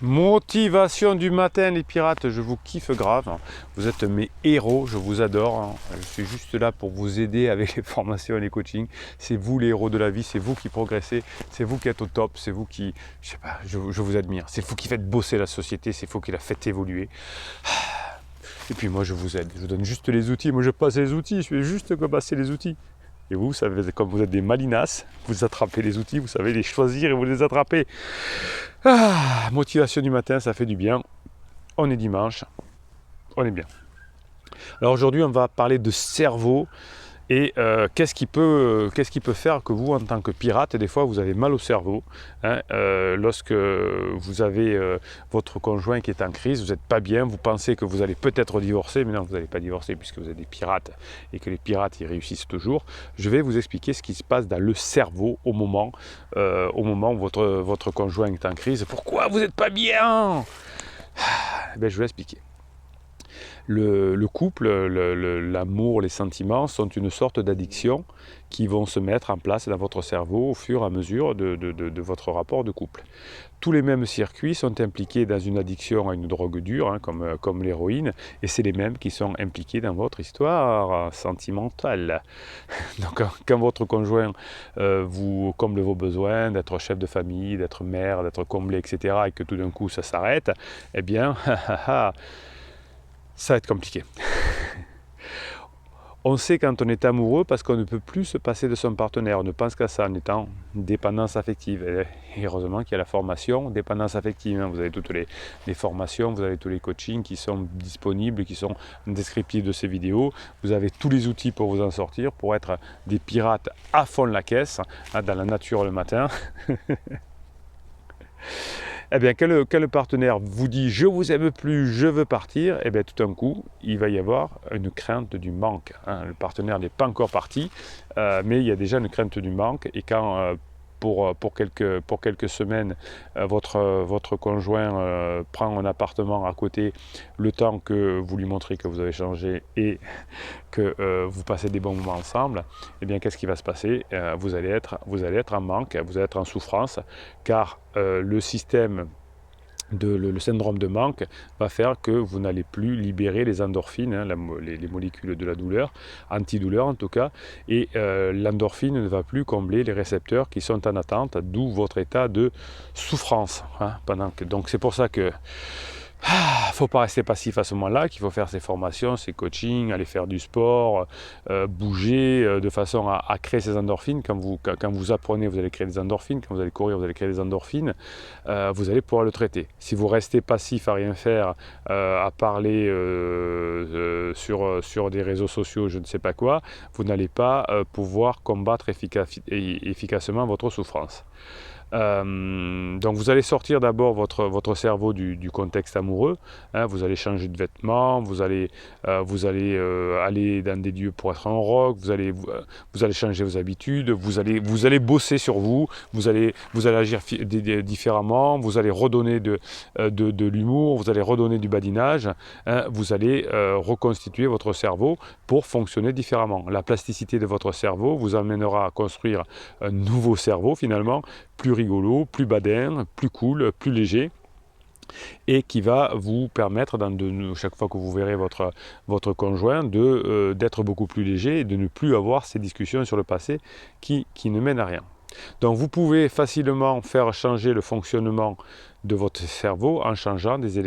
Motivation du matin les pirates, je vous kiffe grave, vous êtes mes héros, je vous adore, je suis juste là pour vous aider avec les formations et les coachings, c'est vous les héros de la vie, c'est vous qui progressez, c'est vous qui êtes au top, c'est vous qui, je sais pas, je vous admire, c'est vous qui faites bosser la société, c'est vous qui la faites évoluer. Et puis moi je vous aide, je vous donne juste les outils, moi je passe les outils, je fais juste que passer les outils. Et vous savez, comme vous êtes des malinas, vous attrapez les outils, vous savez les choisir et vous les attrapez. Motivation du matin, ça fait du bien. On est dimanche, on est bien. Alors aujourd'hui, on va parler de cerveau et qu'est-ce qui peut faire que vous, en tant que pirate, des fois, vous avez mal au cerveau. Lorsque vous avez votre conjoint qui est en crise, vous n'êtes pas bien, vous pensez que vous allez peut-être divorcer, mais non, vous n'allez pas divorcer puisque vous êtes des pirates et que les pirates, ils réussissent toujours. Je vais vous expliquer ce qui se passe dans le cerveau au moment où votre conjoint est en crise. Pourquoi vous n'êtes pas bien? Je vais l'expliquer. Le couple, l'amour, les sentiments sont une sorte d'addiction qui vont se mettre en place dans votre cerveau au fur et à mesure de votre rapport de couple. Tous les mêmes circuits sont impliqués dans une addiction à une drogue dure, comme l'héroïne, et c'est les mêmes qui sont impliqués dans votre histoire sentimentale. Donc quand votre conjoint vous comble vos besoins, d'être chef de famille, d'être mère, d'être comblé, etc., et que tout d'un coup ça s'arrête, eh bien, ça va être compliqué. On sait quand on est amoureux parce qu'on ne peut plus se passer de son partenaire. On ne pense qu'à ça en étant dépendance affective. Et heureusement qu'il y a la formation dépendance affective. Vous avez toutes les formations, vous avez tous les coachings qui sont disponibles, qui sont descriptifs de ces vidéos. Vous avez tous les outils pour vous en sortir, pour être des pirates à fond la caisse, dans la nature le matin. Eh bien, quand le partenaire vous dit « je vous aime plus, je veux partir », eh bien, tout d'un coup, il va y avoir une crainte du manque. Le partenaire n'est pas encore parti, mais il y a déjà une crainte du manque. Et quand, pour quelques semaines, votre conjoint prend un appartement à côté, le temps que vous lui montrez que vous avez changé et que vous passez des bons moments ensemble, eh bien, qu'est-ce qui va se passer? Vous allez être en manque, vous allez être en souffrance, car le système le syndrome de manque va faire que vous n'allez plus libérer les endorphines, les molécules de la douleur, antidouleur en tout cas, et l'endorphine ne va plus combler les récepteurs qui sont en attente, d'où votre état de souffrance. Donc c'est pour ça que faut pas rester passif à ce moment-là, qu'il faut faire ses formations, ses coachings, aller faire du sport, bouger de façon à créer ces endorphines. Quand vous apprenez, vous allez créer des endorphines. Quand vous allez courir, vous allez créer des endorphines. Vous allez pouvoir le traiter. Si vous restez passif à rien faire, à parler sur des réseaux sociaux, je ne sais pas quoi, vous n'allez pas pouvoir combattre efficacement votre souffrance. Donc vous allez sortir d'abord votre cerveau du contexte amoureux, vous allez changer de vêtements, vous allez aller dans des lieux pour être en rock, vous allez changer vos habitudes, vous allez bosser sur vous, vous allez agir différemment, vous allez redonner de l'humour, vous allez redonner du badinage, vous allez reconstituer votre cerveau pour fonctionner différemment. La plasticité de votre cerveau vous amènera à construire un nouveau cerveau finalement, plus rigolo, plus badin, plus cool, plus léger, et qui va vous permettre, chaque fois que vous verrez votre conjoint, d'être beaucoup plus léger et de ne plus avoir ces discussions sur le passé qui ne mènent à rien. Donc vous pouvez facilement faire changer le fonctionnement de votre cerveau en changeant des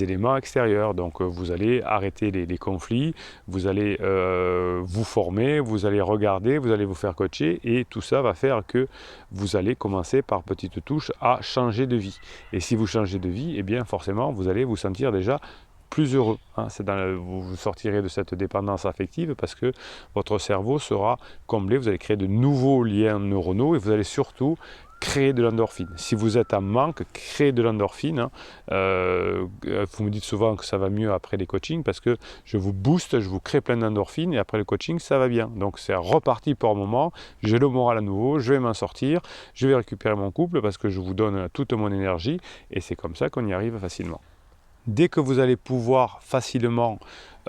éléments extérieurs. Donc vous allez arrêter les conflits, vous allez vous former, vous allez regarder, vous allez vous faire coacher, et tout ça va faire que vous allez commencer par petites touches à changer de vie. Et si vous changez de vie, eh bien forcément vous allez vous sentir déjà plus heureux. Vous sortirez de cette dépendance affective parce que votre cerveau sera comblé, vous allez créer de nouveaux liens neuronaux et vous allez surtout créer de l'endorphine. Si vous êtes en manque, créez de l'endorphine. Vous me dites souvent que ça va mieux après les coachings parce que je vous booste, je vous crée plein d'endorphines et après le coaching, ça va bien. Donc c'est reparti pour un moment, j'ai le moral à nouveau, je vais m'en sortir, je vais récupérer mon couple parce que je vous donne toute mon énergie et c'est comme ça qu'on y arrive facilement. Dès que vous allez pouvoir facilement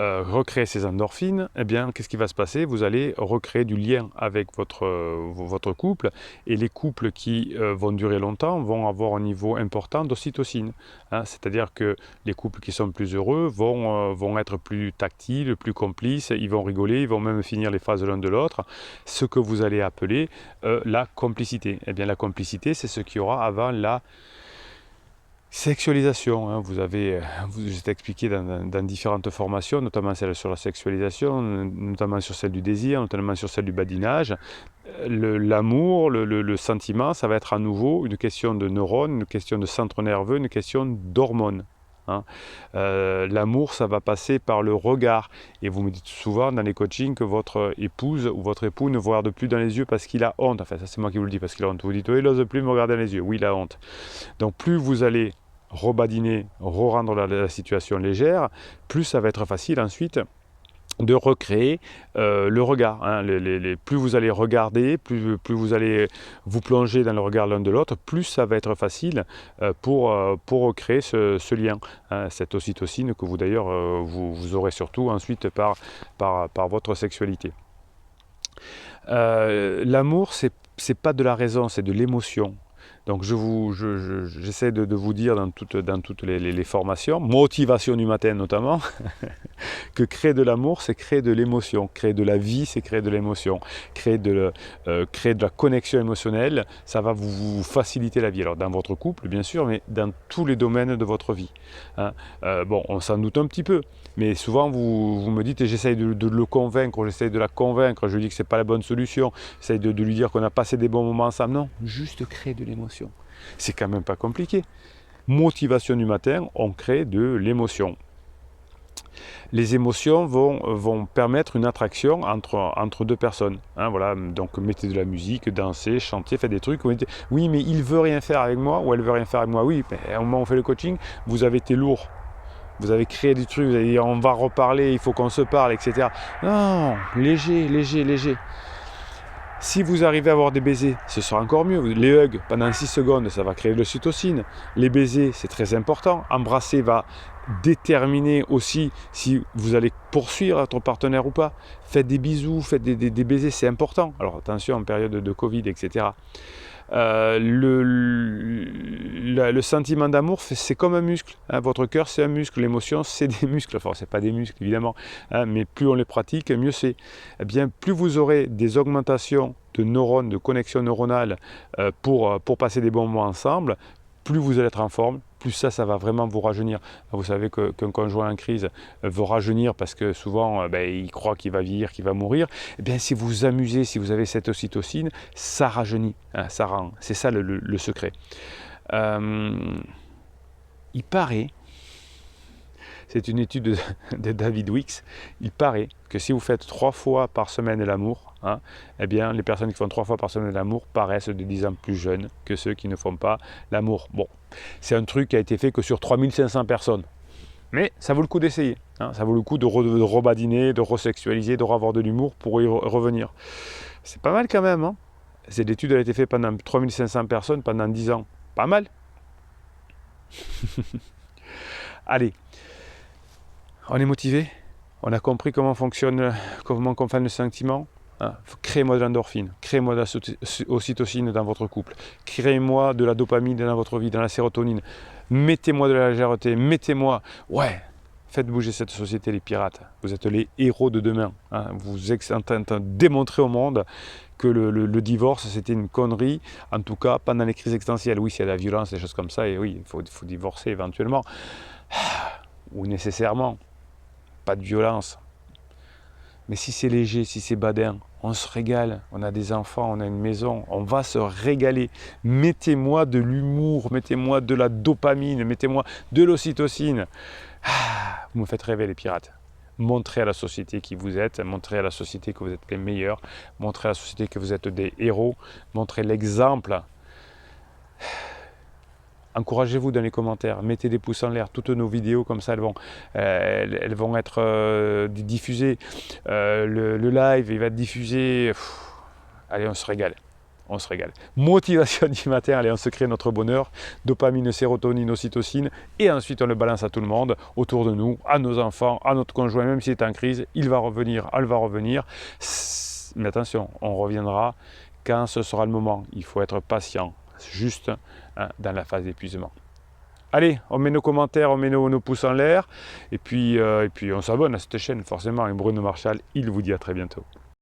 recréer ces endorphines, eh bien, qu'est-ce qui va se passer? Vous allez recréer du lien avec votre couple, et les couples qui vont durer longtemps vont avoir un niveau important d'ocytocine. Hein. C'est-à-dire que les couples qui sont plus heureux vont être plus tactiles, plus complices, ils vont rigoler, ils vont même finir les phrases l'un de l'autre, ce que vous allez appeler la complicité. Eh bien, la complicité, c'est ce qu'il y aura avant la sexualisation. Hein. Vous êtes expliqué dans différentes formations, notamment celle sur la sexualisation, notamment sur celle du désir, notamment sur celle du badinage. L'amour, le sentiment, ça va être à nouveau une question de neurones, une question de centre nerveux, une question d'hormones. Hein. L'amour, ça va passer par le regard. Et vous me dites souvent dans les coachings que votre épouse ou votre époux ne vous regarde plus dans les yeux parce qu'il a honte. Enfin, ça c'est moi qui vous le dis parce qu'il a honte. Vous dites, oui, il n'ose plus me regarder dans les yeux. Oui, il a honte. Donc plus vous allez rebadiner, re-rendre la situation légère, plus ça va être facile ensuite de recréer le regard. Hein. Plus vous allez regarder, plus vous allez vous plonger dans le regard l'un de l'autre, plus ça va être facile pour recréer ce lien. Hein, cette ocytocine que vous d'ailleurs vous aurez surtout ensuite par votre sexualité. L'amour, c'est pas de la raison, c'est de l'émotion. Donc j'essaie de vous dire dans toutes les formations, motivation du matin notamment, que créer de l'amour, c'est créer de l'émotion. Créer de la vie, c'est créer de l'émotion. Créer de la connexion émotionnelle, ça va vous faciliter la vie. Alors dans votre couple, bien sûr, mais dans tous les domaines de votre vie. Hein. Bon, on s'en doute un petit peu, mais souvent vous me dites, et j'essaye de le convaincre, j'essaye de la convaincre, je lui dis que ce n'est pas la bonne solution, j'essaye de lui dire qu'on a passé des bons moments ensemble. Non, juste créer de l'émotion. C'est quand même pas compliqué. Motivation du matin, on crée de l'émotion. Les émotions vont permettre une attraction entre deux personnes. Hein, voilà. Donc mettez de la musique, dansez, chantez, faites des trucs. Oui, mais il veut rien faire avec moi ou elle veut rien faire avec moi. Oui, mais au moment où on fait le coaching, vous avez été lourd. Vous avez créé des trucs, vous avez dit on va reparler, il faut qu'on se parle, etc. Non, léger, léger, léger. Si vous arrivez à avoir des baisers, ce sera encore mieux. Les hugs, pendant 6 secondes, ça va créer de l'ocytocine. Les baisers, c'est très important. Embrasser va déterminer aussi si vous allez poursuivre votre partenaire ou pas. Faites des bisous, faites des baisers, c'est important. Alors attention, en période de Covid, etc. Le sentiment d'amour, c'est comme un muscle. Hein. Votre cœur, c'est un muscle. L'émotion, c'est des muscles. Enfin, ce n'est pas des muscles, évidemment. Hein, mais plus on les pratique, mieux c'est. Eh bien, plus vous aurez des augmentations de neurones, de connexions neuronales pour passer des bons moments ensemble, plus vous allez être en forme, plus ça va vraiment vous rajeunir. Vous savez qu'un conjoint en crise veut rajeunir parce que souvent il croit qu'il va vieillir, qu'il va mourir. Eh bien, si vous vous amusez, si vous avez cette ocytocine, ça rajeunit, hein, ça rend. C'est ça le secret. Il paraît, c'est une étude de David Wicks, il paraît que si vous faites 3 fois par semaine l'amour, hein, eh bien les personnes qui font 3 fois par semaine l'amour paraissent de 10 ans plus jeunes que ceux qui ne font pas l'amour. Bon, c'est un truc qui a été fait que sur 3500 personnes. Mais ça vaut le coup d'essayer. Hein, ça vaut le coup de rebadiner, de resexualiser, de revoir de l'humour pour y revenir. C'est pas mal quand même. Hein. Cette étude a été faite pendant 3500 personnes pendant 10 ans. Pas mal. Allez. On est motivé, on a compris comment fonctionne le sentiment. Hein. Créez-moi de l'endorphine, créez-moi de l'ocytocine dans votre couple, créez-moi de la dopamine dans votre vie, dans la sérotonine, mettez-moi de la légèreté, faites bouger cette société, les pirates. Vous êtes les héros de demain. Hein. Vous êtes en train de démontrer au monde que le divorce, c'était une connerie, en tout cas pendant les crises existentielles. Oui, s'il y a de la violence, des choses comme ça, et oui, il faut divorcer éventuellement, ou nécessairement. Pas de violence. Mais si c'est léger, si c'est badin, on se régale. On a des enfants, on a une maison, on va se régaler. Mettez-moi de l'humour, mettez-moi de la dopamine, mettez-moi de l'ocytocine. Vous me faites rêver les pirates. Montrez à la société qui vous êtes, montrez à la société que vous êtes les meilleurs, montrez à la société que vous êtes des héros, montrez l'exemple. Encouragez-vous dans les commentaires, mettez des pouces en l'air, toutes nos vidéos comme ça elles vont être diffusées, le live il va être diffusé, allez on se régale, on se régale. Motivation du matin, allez, on se crée notre bonheur, dopamine, sérotonine, ocytocine, et ensuite on le balance à tout le monde, autour de nous, à nos enfants, à notre conjoint, même s'il est en crise, il va revenir, elle va revenir. Mais attention, on reviendra quand ce sera le moment. Il faut être patient, juste dans la phase d'épuisement. Allez, on met nos commentaires, on met nos pouces en l'air, et puis on s'abonne à cette chaîne, forcément. Et Bruno Marchal, il vous dit à très bientôt.